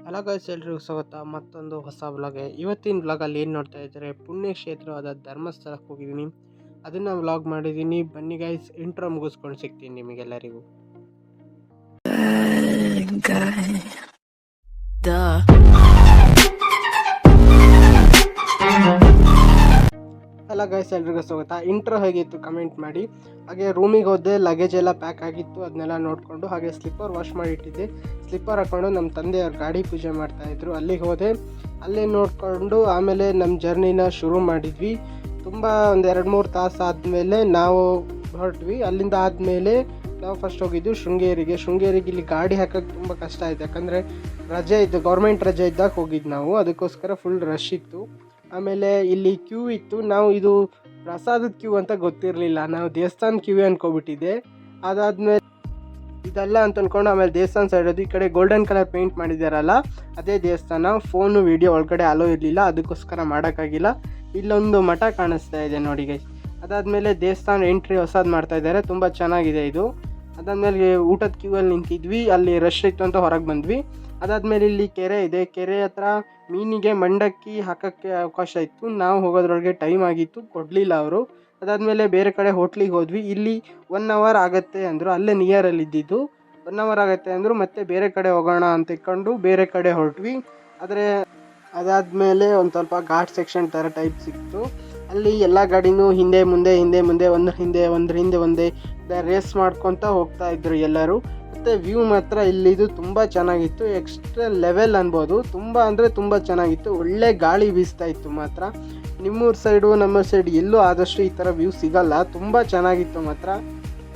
Hello guys, ಎಲ್ರಿಗೂ ಸ್ವಾಗತ ಮತ್ತೊಂದು ಹೊಸ ವ್ಲಾಗ್ಗೆ. ಇವತ್ತಿನ ವ್ಲಾಗಲ್ಲಿ ಏನು ನೋಡ್ತಾ ಇದ್ದಾರೆ, ಪುಣ್ಯಕ್ಷೇತ್ರವಾದ ಧರ್ಮಸ್ಥಳಕ್ಕೆ ಹೋಗಿದ್ದೀನಿ, ಅದನ್ನು ವ್ಲಾಗ್ ಮಾಡಿದ್ದೀನಿ. ಬನ್ನಿ ಗೈಸ್, ಇಂಟ್ರೋ ಮುಗಿಸ್ಕೊಂಡು ಸಿಗ್ತೀನಿ ನಿಮಗೆಲ್ಲರಿಗೂ. ಹಲೋ ಗೈಸ್, ಎಲ್ರಿಗೂ ಸ್ವಾಗತ. ಇಂಟ್ರೋ ಹೇಗಿತ್ತು ಕಮೆಂಟ್ ಮಾಡಿ. ಹಾಗೆ ರೂಮಿಗೆ ಹೋದೆ, ಲಗೇಜ್ ಎಲ್ಲ ಪ್ಯಾಕ್ ಆಗಿತ್ತು, ಅದನ್ನೆಲ್ಲ ನೋಡಿಕೊಂಡು ಹಾಗೆ ಸ್ಲಿಪ್ಪರ್ ವಾಶ್ ಮಾಡಿ ಇಟ್ಟಿದ್ದೆ. ಸ್ಲಿಪ್ಪರ್ ಹಾಕ್ಕೊಂಡು ನಮ್ಮ ತಂದೆಯವ್ರ ಗಾಡಿ ಪೂಜೆ ಮಾಡ್ತಾಯಿದ್ರು, ಅಲ್ಲಿಗೆ ಹೋದೆ. ಅಲ್ಲೇ ನೋಡಿಕೊಂಡು ಆಮೇಲೆ ನಮ್ಮ ಜರ್ನಿನ ಶುರು ಮಾಡಿದ್ವಿ. ತುಂಬ ಒಂದು 2-3 ತಾಸು ಆದಮೇಲೆ ನಾವು ಹೊರಟ್ವಿ. ಅಲ್ಲಿಂದ ಆದಮೇಲೆ ನಾವು ಫಸ್ಟ್ ಹೋಗಿದ್ದು ಶೃಂಗೇರಿಗೆ. ಇಲ್ಲಿ ಗಾಡಿ ಹಾಕೋಕ್ಕೆ ತುಂಬ ಕಷ್ಟ ಆಯಿತು, ಯಾಕಂದರೆ ರಜೆ ಇದ್ದು, ಗೌರ್ಮೆಂಟ್ ರಜೆ ಇದ್ದಾಗ ಹೋಗಿದ್ದು ನಾವು, ಅದಕ್ಕೋಸ್ಕರ ಫುಲ್ ರಶ್ ಇತ್ತು. ಆಮೇಲೆ ಇಲ್ಲಿ ಕ್ಯೂ ಇತ್ತು. ನಾವು ಇದು ಪ್ರಸಾದದ ಕ್ಯೂ ಅಂತ ಗೊತ್ತಿರಲಿಲ್ಲ, ನಾವು ದೇವಸ್ಥಾನ ಕ್ಯೂ ಅಂದ್ಕೊಬಿಟ್ಟಿದ್ದೆ. ಅದಾದಮೇಲೆ ಇದೆಲ್ಲ ಅಂತ ಅಂದ್ಕೊಂಡು ಆಮೇಲೆ ದೇವಸ್ಥಾನ ಸೈಡ್ ಅದು ಈ ಕಡೆ ಗೋಲ್ಡನ್ ಕಲರ್ ಪೇಂಟ್ ಮಾಡಿದ್ದಾರಲ್ಲ, ಅದೇ ದೇವಸ್ಥಾನ. ಫೋನು ವಿಡಿಯೋ ಒಳಗಡೆ ಅಲೋ ಇರಲಿಲ್ಲ, ಅದಕ್ಕೋಸ್ಕರ ಮಾಡೋಕ್ಕಾಗಿಲ್ಲ. ಇಲ್ಲೊಂದು ಮಠ ಕಾಣಿಸ್ತಾ ಇದೆ ನೋಡಿ ಗೈಸ್. ಅದಾದಮೇಲೆ ದೇವಸ್ಥಾನ ಎಂಟ್ರಿ ಹೊಸದು ಮಾಡ್ತಾಯಿದ್ದಾರೆ, ತುಂಬ ಚೆನ್ನಾಗಿದೆ ಇದು. ಅದಾದಮೇಲೆ ಊಟದ ಕ್ಯೂವಲ್ಲಿ ನಿಂತಿದ್ವಿ, ಅಲ್ಲಿ ರಶ್ ಇತ್ತು ಅಂತ ಹೊರಗೆ ಬಂದ್ವಿ. ಅದಾದಮೇಲೆ ಇಲ್ಲಿ ಕೆರೆ ಇದೆ, ಕೆರೆ ಹತ್ರ ಮೀನಿಗೆ ಮಂಡಕ್ಕಿ ಹಾಕೋಕ್ಕೆ ಅವಕಾಶ ಇತ್ತು. ನಾವು ಹೋಗೋದ್ರೊಳಗೆ ಟೈಮ್ ಆಗಿತ್ತು, ಕೊಡಲಿಲ್ಲ ಅವರು. ಅದಾದಮೇಲೆ ಬೇರೆ ಕಡೆ ಹೋಟ್ಲಿಗೆ ಹೋದ್ವಿ. ಇಲ್ಲಿ 1 hour ಆಗುತ್ತೆ ಅಂದರು, ಅಲ್ಲೇ ನಿಯರಲ್ಲಿ ಇದ್ದಿದ್ದು. 1 hour ಆಗುತ್ತೆ ಅಂದರು, ಮತ್ತೆ ಬೇರೆ ಕಡೆ ಹೋಗೋಣ ಅಂತ ಇಟ್ಕೊಂಡು ಬೇರೆ ಕಡೆ ಹೊರಟ್ವಿ. ಆದರೆ ಅದಾದಮೇಲೆ ಒಂದು ಸ್ವಲ್ಪ ಘಾಟ್ ಸೆಕ್ಷನ್ ಥರ ಟೈಪ್ ಸಿಕ್ತು. ಅಲ್ಲಿ ಎಲ್ಲ ಗಾಡಿನೂ ಹಿಂದೆ ಮುಂದೆ ಒಂದ್ರ ಹಿಂದೆ ಒಂದೇ ರೇಸ್ ಮಾಡ್ಕೊತ ಹೋಗ್ತಾ ಇದ್ರು ಎಲ್ಲರೂ. ಮತ್ತು ವ್ಯೂ ಮಾತ್ರ ಇಲ್ಲಿದು ತುಂಬ ಚೆನ್ನಾಗಿತ್ತು, ಎಕ್ಸ್ಟ್ರಾ ಲೆವೆಲ್ ಅನ್ಬೋದು. ತುಂಬ ಅಂದರೆ ತುಂಬ ಚೆನ್ನಾಗಿತ್ತು, ಒಳ್ಳೆ ಗಾಳಿ ಬೀಸ್ತಾ ಇತ್ತು ಮಾತ್ರ. ನಿಮ್ಮೂರ ಸೈಡು ನಮ್ಮ ಸೈಡ್ ಎಲ್ಲೂ ಆದಷ್ಟು ಈ ಥರ ವ್ಯೂ ಸಿಗಲ್ಲ. ತುಂಬ ಚೆನ್ನಾಗಿತ್ತು ಮಾತ್ರ,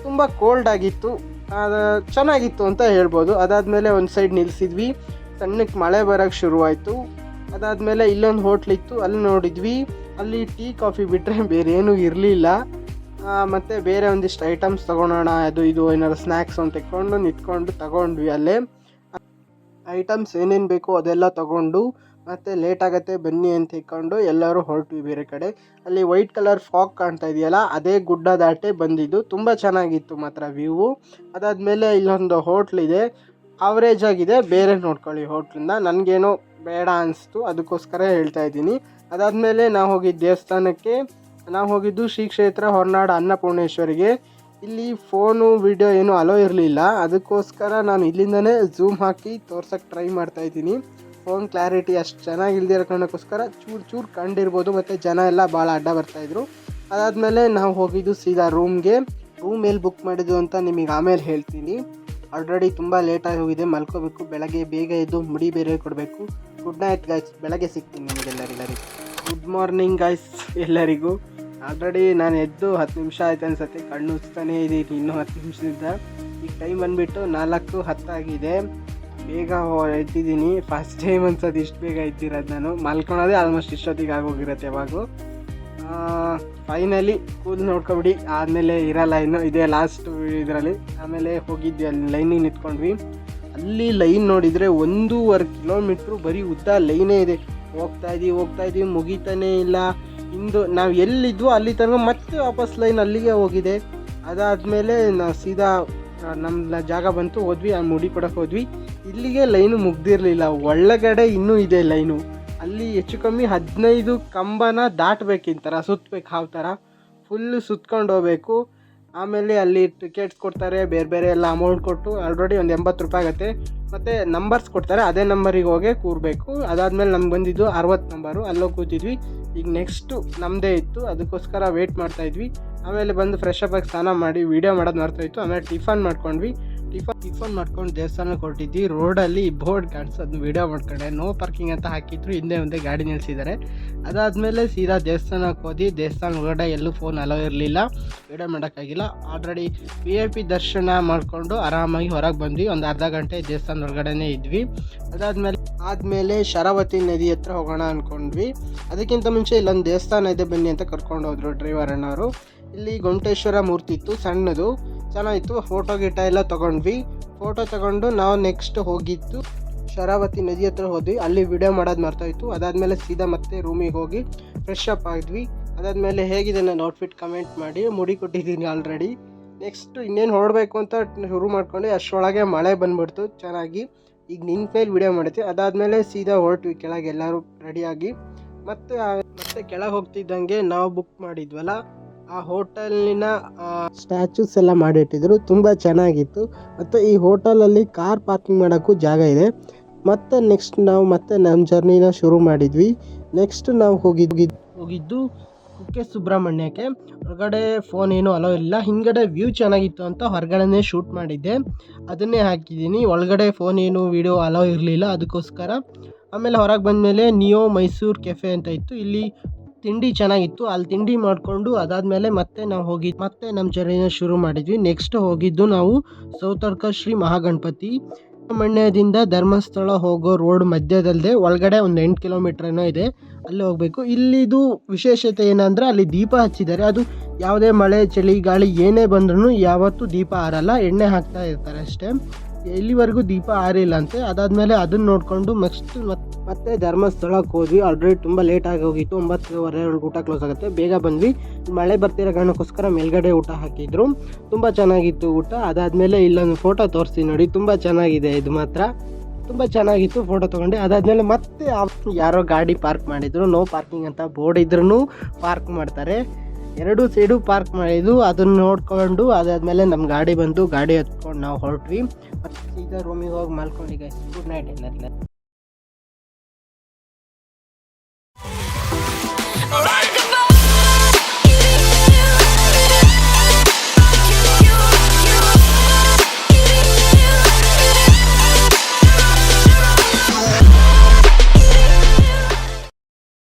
ತುಂಬ ಕೋಲ್ಡ್ ಆಗಿತ್ತು, ಚೆನ್ನಾಗಿತ್ತು ಅಂತ ಹೇಳ್ಬೋದು. ಅದಾದಮೇಲೆ ಒಂದು ಸೈಡ್ ನಿಲ್ಲಿಸಿದ್ವಿ, ಸಣ್ಣಕ್ಕೆ ಮಳೆ ಬರೋಕ್ಕೆ ಶುರುವಾಯಿತು. ಅದಾದಮೇಲೆ ಇಲ್ಲೊಂದು ಹೋಟ್ಲಿತ್ತು, ಅಲ್ಲಿ ನೋಡಿದ್ವಿ. ಅಲ್ಲಿ ಟೀ ಕಾಫಿ ಬಿಟ್ಟರೆ ಬೇರೆ ಏನೂ ಇರಲಿಲ್ಲ. ಮತ್ತು ಬೇರೆ ಒಂದಿಷ್ಟು ಐಟಮ್ಸ್ ತೊಗೊಳೋಣ, ಅದು ಇದು ಏನಾದ್ರು ಸ್ನ್ಯಾಕ್ಸ್ ಅಂತ ನಿಂತ್ಕೊಂಡು ತಗೊಂಡ್ವಿ. ಅಲ್ಲೇ ಐಟಮ್ಸ್ ಏನೇನು ಬೇಕೋ ಅದೆಲ್ಲ ತೊಗೊಂಡು ಮತ್ತು ಲೇಟ್ ಆಗುತ್ತೆ ಬನ್ನಿ ಅಂತ ಇಟ್ಕೊಂಡು ಎಲ್ಲರೂ ಹೊರಟ್ವಿ ಬೇರೆ ಕಡೆ. ಅಲ್ಲಿ ವೈಟ್ ಕಲರ್ ಫಾಗ್ ಕಾಣ್ತಾ ಇದೆಯಲ್ಲ, ಅದೇ ಗುಡ್ಡ ದಾಟೆ ಬಂದಿದ್ದು. ತುಂಬ ಚೆನ್ನಾಗಿತ್ತು ಮಾತ್ರ ವ್ಯೂವು. ಅದಾದಮೇಲೆ ಇಲ್ಲೊಂದು ಹೋಟ್ಲಿದೆ, ಅವರೇಜ್ ಆಗಿದೆ, ಬೇರೆ ನೋಡ್ಕೊಳ್ಳಿ ಹೋಟ್ಲಿಂದ. ನನಗೇನೋ ಬೇಡ ಅನಿಸ್ತು, ಅದಕ್ಕೋಸ್ಕರ ಹೇಳ್ತಾ ಇದ್ದೀನಿ. ಅದಾದಮೇಲೆ ನಾವು ಹೋಗಿದ್ದ ದೇವಸ್ಥಾನಕ್ಕೆ, ನಾವು ಹೋಗಿದ್ದು ಶ್ರೀ ಕ್ಷೇತ್ರ ಹೊರನಾಡು ಅನ್ನಪೂರ್ಣೇಶ್ವರಿಗೆ. ಇಲ್ಲಿ ಫೋನು ವಿಡಿಯೋ ಏನೂ ಅಲೋ ಇರಲಿಲ್ಲ, ಅದಕ್ಕೋಸ್ಕರ ನಾನು ಇಲ್ಲಿಂದನೇ ಝೂಮ್ ಹಾಕಿ ತೋರ್ಸೋಕ್ಕೆ ಟ್ರೈ ಮಾಡ್ತಾಯಿದ್ದೀನಿ. ಫೋನ್ ಕ್ಲಾರಿಟಿ ಅಷ್ಟು ಚೆನ್ನಾಗಿಲ್ದಿರೋ ಕಾರಣಕ್ಕೋಸ್ಕರ ಚೂರು ಕಂಡಿರ್ಬೋದು, ಮತ್ತು ಜನ ಎಲ್ಲ ಭಾಳ ಅಡ್ಡ ಬರ್ತಾಯಿದ್ರು. ಅದಾದಮೇಲೆ ನಾವು ಹೋಗಿದ್ದು ಸೀದಾ ರೂಮ್ ಎಲ್ಲಿ ಬುಕ್ ಮಾಡಿದ್ದು ಅಂತ ನಿಮಗೆ ಆಮೇಲೆ ಹೇಳ್ತೀನಿ. ಆಲ್ರೆಡಿ ತುಂಬ ಲೇಟಾಗಿ ಹೋಗಿದೆ, ಮಲ್ಕೋಬೇಕು. ಬೆಳಗ್ಗೆ ಬೇಗ ಎದ್ದು ಮುಡಿ ಬೇರೆ ಕೊಡಬೇಕು. ಗುಡ್ ನೈಟ್ ಗಾಯ್ಸ್, ಬೆಳಗ್ಗೆ ಸಿಗ್ತೀನಿ ನಿಮಗೆಲ್ಲರಿಗೂ. ಗುಡ್ ಮಾರ್ನಿಂಗ್ ಗಾಯ್ಸ್ ಎಲ್ಲರಿಗೂ. ಆಲ್ರೆಡಿ ನಾನು ಎದ್ದು 10 ನಿಮಿಷ ಆಯ್ತು ಅನ್ಸುತ್ತೆ, ಕಣ್ಣು ಉಚ್ತಾನೇ ಇದ್ದೀನಿ ಇನ್ನೂ 10 ನಿಮಿಷದಿಂದ. ಈಗ ಟೈಮ್ ಬಂದುಬಿಟ್ಟು 4:10 ಆಗಿದೆ. ಬೇಗ ಎದ್ದಿದ್ದೀನಿ, ಫಸ್ಟ್ ಟೈಮ್ ಅನ್ಸೋದು ಇಷ್ಟು ಬೇಗ ಎದ್ದಿರೋದು ನಾನು. ಮಲ್ಕೊಳೋದೇ ಆಲ್ಮೋಸ್ಟ್ ಇಷ್ಟೊತ್ತಿಗೆ ಆಗೋಗಿರುತ್ತೆ ಯಾವಾಗೂ. ಫೈನಲಿ ಕೂದಲು ನೋಡ್ಕೊಬಿಡಿ, ಆದಮೇಲೆ ಇರಲ್ಲ ಇನ್ನು, ಇದೇ ಲಾಸ್ಟ್ ಇದರಲ್ಲಿ. ಆಮೇಲೆ ಹೋಗಿದ್ವಿ, ಅಲ್ಲಿ ಲೈನಿಗೆ ನಿಂತ್ಕೊಂಡ್ವಿ. ಅಲ್ಲಿ ಲೈನ್ ನೋಡಿದರೆ 1.5 ಕಿಲೋಮೀಟ್ರು ಬರೀ ಉದ್ದ ಲೈನೇ ಇದೆ. ಹೋಗ್ತಾ ಇದ್ದೀವಿ ಮುಗಿತಾನೇ ಇಲ್ಲ. ಇಂದು ನಾವು ಎಲ್ಲಿದ್ವೋ ಅಲ್ಲಿ ತನಕ ಮತ್ತೆ ವಾಪಸ್ ಲೈನ್ ಅಲ್ಲಿಗೆ ಹೋಗಿದೆ. ಅದಾದಮೇಲೆ ನಾವು ಸೀದಾ ನಮ್ಮ ಜಾಗ ಬಂತು, ಹೋದ್ವಿ, ಆ ಮುಡಿ ಕೊಡೋಕೆ ಹೋದ್ವಿ. ಇಲ್ಲಿಗೆ ಲೈನು ಮುಗ್ದಿರಲಿಲ್ಲ, ಒಳಗಡೆ ಇನ್ನೂ ಇದೆ ಲೈನು. ಅಲ್ಲಿ ಹೆಚ್ಚು ಕಮ್ಮಿ 15 ಕಂಬನ ದಾಟಬೇಕಿಂತರ, ಸುತ್ತಬೇಕು, ಹಾವು ಥರ ಫುಲ್ಲು ಸುತ್ಕೊಂಡು ಹೋಗ್ಬೇಕು. ಆಮೇಲೆ ಅಲ್ಲಿ ಟಿಕೆಟ್ಸ್ ಕೊಡ್ತಾರೆ, ಬೇರೆ ಎಲ್ಲ ಅಮೌಂಟ್ ಕೊಟ್ಟು. ಆಲ್ರೆಡಿ ಒಂದು 80 ರೂಪಾಯಿ ಆಗುತ್ತೆ. ಮತ್ತು ನಂಬರ್ಸ್ ಕೊಡ್ತಾರೆ, ಅದೇ ನಂಬರಿಗೆ ಹೋಗಿ ಕೂರಬೇಕು. ಅದಾದಮೇಲೆ ನಮ್ಗೆ ಬಂದಿದ್ದು 60 ನಂಬರು, ಅಲ್ಲೋಗಿ ಕೂತಿದ್ವಿ. ಈಗ ನೆಕ್ಸ್ಟು ನಮ್ಮದೇ ಇತ್ತು, ಅದಕ್ಕೋಸ್ಕರ ವೆಯ್ಟ್ ಮಾಡ್ತಾಯಿದ್ವಿ. ಆಮೇಲೆ ಬಂದು ಫ್ರೆಶ್ ಅಪ್ ಆಗಿ ಸ್ನಾನ ಮಾಡಿ ವೀಡಿಯೋ ಮಾಡೋದು ಮರ್ತಾಯಿತ್ತು. ಆಮೇಲೆ ಟಿಫನ್ ಮಾಡ್ಕೊಂಡ್ವಿ. ಟಿಫನ್ ಮಾಡ್ಕೊಂಡು ದೇವಸ್ಥಾನಕ್ಕೆ ಹೊರಟಿದ್ವಿ. ರೋಡಲ್ಲಿ ಬೋರ್ಡ್ ಕಾಣಿಸು, ಅದನ್ನ ವೀಡಿಯೋ ಮಾಡ್ಕೊಂಡೆ. ನೋ ಪಾರ್ಕಿಂಗ್ ಅಂತ ಹಾಕಿದ್ರು, ಹಿಂದೆ ಮುಂದೆ ಗಾಡಿ ನಿಲ್ಲಿಸಿದ್ದಾರೆ. ಅದಾದಮೇಲೆ ಸೀದಾ ದೇವಸ್ಥಾನಕ್ಕೆ ಹೋದಿ. ದೇವಸ್ಥಾನ ಒಳಗಡೆ ಎಲ್ಲೂ ಫೋನ್ ಅಲೋ ಇರಲಿಲ್ಲ, ವೀಡಿಯೋ ಮಾಡೋಕ್ಕಾಗಿಲ್ಲ. ಆಲ್ರೆಡಿ VIP ದರ್ಶನ ಮಾಡಿಕೊಂಡು ಆರಾಮಾಗಿ ಹೊರಗೆ ಬಂದ್ವಿ. ಒಂದು ಅರ್ಧ ಗಂಟೆ ದೇವಸ್ಥಾನ ಒಳಗಡೆನೇ ಇದ್ವಿ. ಅದಾದಮೇಲೆ ಶರಾವತಿ ನದಿ ಹತ್ರ ಹೋಗೋಣ ಅಂದ್ಕೊಂಡ್ವಿ. ಅದಕ್ಕಿಂತ ಮುಂಚೆ ಇಲ್ಲೊಂದು ದೇವಸ್ಥಾನ ಇದೆ ಬನ್ನಿ ಅಂತ ಕರ್ಕೊಂಡು ಹೋದ್ರು ಡ್ರೈವರ್ ಅಣ್ಣವರು. ಇಲ್ಲಿ ಗೊಂಟೇಶ್ವರ ಮೂರ್ತಿ ಇತ್ತು, ಸಣ್ಣದು, ಚೆನ್ನಾಗಿತ್ತು. ಫೋಟೋ ಎಲ್ಲ ತೊಗೊಂಡ್ವಿ. ಫೋಟೋ ತೊಗೊಂಡು ನಾವು ನೆಕ್ಸ್ಟ್ ಹೋಗಿದ್ದು ಶರಾವತಿ ನದಿ ಹತ್ರ ಹೋದ್ವಿ. ಅಲ್ಲಿ ವಿಡಿಯೋ ಮಾಡೋದು ಮರ್ತಾಯಿತ್ತು. ಅದಾದಮೇಲೆ ಸೀದಾ ಮತ್ತೆ ರೂಮಿಗೆ ಹೋಗಿ ಫ್ರೆಶ್ ಅಪ್ ಆಗಿದ್ವಿ. ಅದಾದಮೇಲೆ ಹೇಗಿದೆ ನನ್ನ ಔಟ್ಫಿಟ್ ಕಮೆಂಟ್ ಮಾಡಿ. ಮುಡಿ ಕೊಟ್ಟಿದ್ದೀನಿ ಆಲ್ರೆಡಿ. ನೆಕ್ಸ್ಟ್ ಇನ್ನೇನು ಹೊರಡಬೇಕು ಅಂತ ಶುರು ಮಾಡ್ಕೊಂಡು ಅಷ್ಟರೊಳಗೆ ಮಳೆ ಬಂದುಬಿಡ್ತು ಚೆನ್ನಾಗಿ. ಈಗ ನಿನ್ನ ಕೈಲಿ ವಿಡಿಯೋ ಮಾಡ್ತೀವಿ. ಅದಾದಮೇಲೆ ಸೀದಾ ಹೊರಟ್ವಿ ಕೆಳಗೆ ಎಲ್ಲರೂ ರೆಡಿಯಾಗಿ. ಮತ್ತೆ ಕೆಳಗೆ ಹೋಗ್ತಿದ್ದಂಗೆ ನಾವು ಬುಕ್ ಮಾಡಿದ್ವಲ್ಲ ಆ ಹೋಟೆಲಿನ ಸ್ಟ್ಯಾಚೂಸ್ ಎಲ್ಲ ಮಾಡಿಟ್ಟಿದ್ರು, ತುಂಬ ಚೆನ್ನಾಗಿತ್ತು. ಮತ್ತು ಈ ಹೋಟೆಲಲ್ಲಿ ಕಾರ್ ಪಾರ್ಕಿಂಗ್ ಮಾಡೋಕ್ಕೂ ಜಾಗ ಇದೆ. ಮತ್ತು ನೆಕ್ಸ್ಟ್ ನಾವು ಮತ್ತೆ ನಮ್ಮ ಜರ್ನಿನ ಶುರು ಮಾಡಿದ್ವಿ. ನೆಕ್ಸ್ಟ್ ನಾವು ಹೋಗಿದ್ದು ಕುಕ್ಕೆ ಸುಬ್ರಹ್ಮಣ್ಯಕ್ಕೆ. ಹೊರಗಡೆ ಫೋನ್ ಏನೂ ಅಲೋ ಇಲ್ಲ. ಹಿಂಗಡೆ ವ್ಯೂ ಚೆನ್ನಾಗಿತ್ತು ಅಂತ ಹೊರಗಡೆನೇ ಶೂಟ್ ಮಾಡಿದ್ದೆ, ಅದನ್ನೇ ಹಾಕಿದ್ದೀನಿ. ಒಳಗಡೆ ಫೋನ್ ಏನು ವೀಡಿಯೋ ಅಲೋ ಇರಲಿಲ್ಲ, ಅದಕ್ಕೋಸ್ಕರ. ಆಮೇಲೆ ಹೊರಗೆ ಬಂದಮೇಲೆ ನಿಯೋ ಮೈಸೂರು ಕೆಫೆ ಅಂತ ಇತ್ತು, ಇಲ್ಲಿ ತಿಂಡಿ ಚೆನ್ನಾಗಿತ್ತು. ಅಲ್ಲಿ ತಿಂಡಿ ಮಾಡಿಕೊಂಡು ಅದಾದಮೇಲೆ ಮತ್ತೆ ನಮ್ಮ ಜರ್ನಿನ ಶುರು ಮಾಡಿದ್ವಿ. ನೆಕ್ಸ್ಟ್ ಹೋಗಿದ್ದು ನಾವು ಸೌತಡ್ಕ ಶ್ರೀ ಮಹಾಗಣಪತಿ. ಸುಬ್ರಹ್ಮಣ್ಯದಿಂದ ಧರ್ಮಸ್ಥಳ ಹೋಗೋ ರೋಡ್ ಮಧ್ಯದಲ್ಲದೆ ಒಳಗಡೆ ಒಂದು 8 ಕಿಲೋಮೀಟರ್ ಏನೋ ಇದೆ, ಅಲ್ಲಿ ಹೋಗಬೇಕು. ಇಲ್ಲಿದು ವಿಶೇಷತೆ ಏನಂದರೆ ಅಲ್ಲಿ ದೀಪ ಹಚ್ಚಿದ್ದಾರೆ. ಅದು ಯಾವುದೇ ಮಳೆ ಚಳಿ ಗಾಳಿ ಏನೇ ಬಂದ್ರೂ ಯಾವತ್ತೂ ದೀಪ ಆರಲ್ಲ, ಎಣ್ಣೆ ಹಾಕ್ತಾ ಇರ್ತಾರೆ ಅಷ್ಟೇ. ಇಲ್ಲಿವರೆಗೂ ದೀಪ ಆರಿಲ್ಲ ಅಂತೆ. ಅದಾದಮೇಲೆ ಅದನ್ನು ನೋಡಿಕೊಂಡು ಮತ್ತೆ ಧರ್ಮಸ್ಥಳಕ್ಕೆ ಹೋದ್ವಿ. ಆಲ್ರೆಡಿ ತುಂಬ ಲೇಟಾಗಿ ಹೋಗಿತ್ತು, 9:30 ಊಟ ಕ್ಲೋಸ್ ಆಗುತ್ತೆ. ಬೇಗ ಬಂದ್ವಿ, ಮಳೆ ಬರ್ತಿರೋ ಕಾರಣಕ್ಕೋಸ್ಕರ ಮೇಲ್ಗಡೆ ಊಟ ಹಾಕಿದ್ರು. ತುಂಬ ಚೆನ್ನಾಗಿತ್ತು ಊಟ. ಅದಾದಮೇಲೆ ಇಲ್ಲೊಂದು ಫೋಟೋ ತೋರಿಸ್ತೀನಿ ನೋಡಿ, ತುಂಬ ಚೆನ್ನಾಗಿದೆ, ಇದು ಮಾತ್ರ ತುಂಬ ಚೆನ್ನಾಗಿತ್ತು. ಫೋಟೋ ತೊಗೊಂಡೆ. ಅದಾದಮೇಲೆ ಮತ್ತೆ ಯಾರೋ ಗಾಡಿ ಪಾರ್ಕ್ ಮಾಡಿದರು, ನೋ ಪಾರ್ಕಿಂಗ್ ಅಂತ ಬೋರ್ಡ್ ಇದ್ರೂ ಪಾರ್ಕ್ ಮಾಡ್ತಾರೆ. 2 ಸೈಡು ಪಾರ್ಕ್ ಮಾಡಿದ್ದು, ಅದನ್ನು ನೋಡಿಕೊಂಡು ಅದಾದಮೇಲೆ ನಮ್ಮ ಗಾಡಿ ಬಂತು. ಗಾಡಿ ಹತ್ಕೊಂಡು ನಾವು ಹೊರಟ್ವಿ. ಮತ್ತು ಸೀದಾ ರೂಮಿಗೆ ಹೋಗಿ ಮಲ್ಕೊಂಡು ಗೈಸ್. ಗುಡ್ ನೈಟ್ ಎಲ್ಲರಿಗೂ.